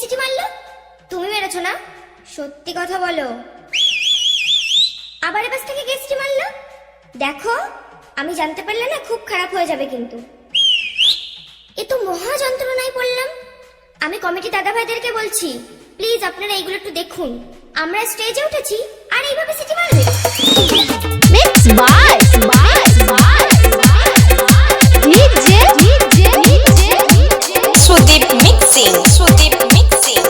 City মারলো? তুমি মেরেছো না? সত্যি কথা বলো। আবার এপাশ থেকে কে সিটি মারলো? দেখো, আমি জানতে পারলে না খুব খারাপ হয়ে যাবে কিন্তু। এ তো মহা যন্ত্রণায় পড়লাম। আমি কমিটি দাদা ভাইদেরকে বলছি, প্লিজ আপনারা এইগুলো একটু দেখুন। আমরা স্টেজে উঠেছি আর এইভাবে সিটি মারবে? Mix by Sudeep Mixing.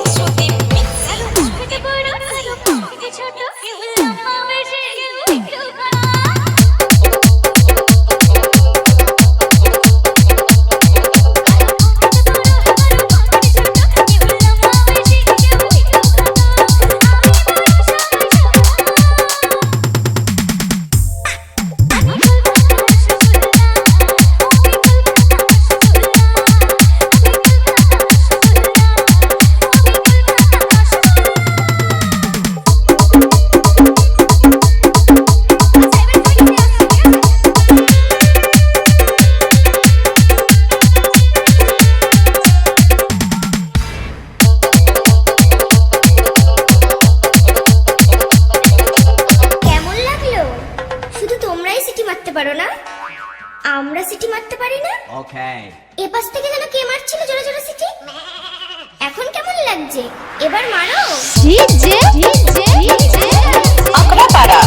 কেমন লাগলো? শুধু তোমরাই সিটি মারতে পারো না, আমরা সিটি মারতে পারি না? Okay. এপাশ থেকে যেন কে মারছিল জোরে জোরে সিটি। এখন কেমন লাগছে? এবার মারো। Akrapara.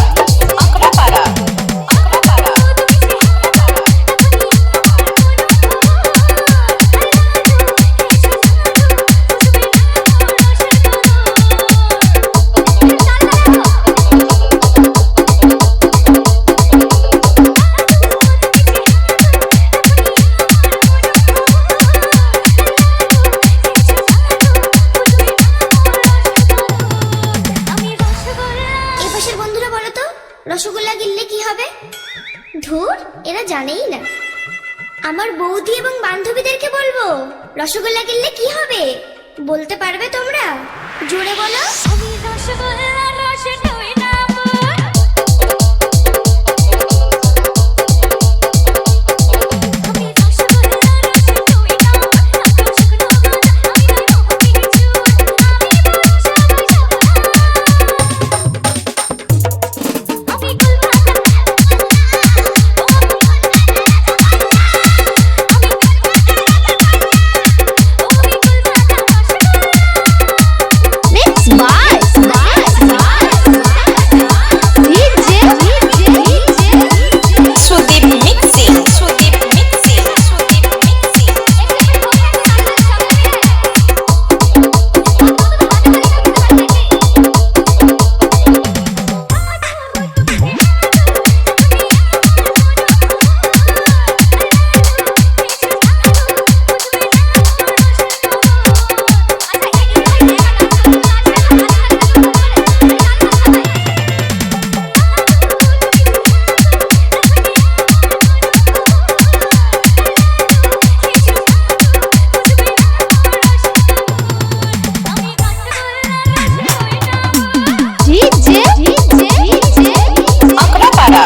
এপাশের বন্ধুরা বলো তো, রসগোল্লা গিললে কি হবে? ধুর, এরা জানেই না। আমার বৌদি এবং বান্ধবীদেরকে বলবো, রসগোল্লা গিললে কি হবে বলতে পারবে তোমরা? জোরে বলো। Sudeep Mixing. Akrapara.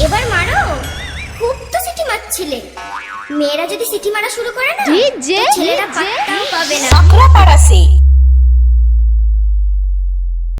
এবার মারো। খুব তো সিটি মারছিলে। মেয়েরা যদি সিটি মারা শুরু করে না, তো ছেলেরা পাত্তাও পাবে না। Akrapara.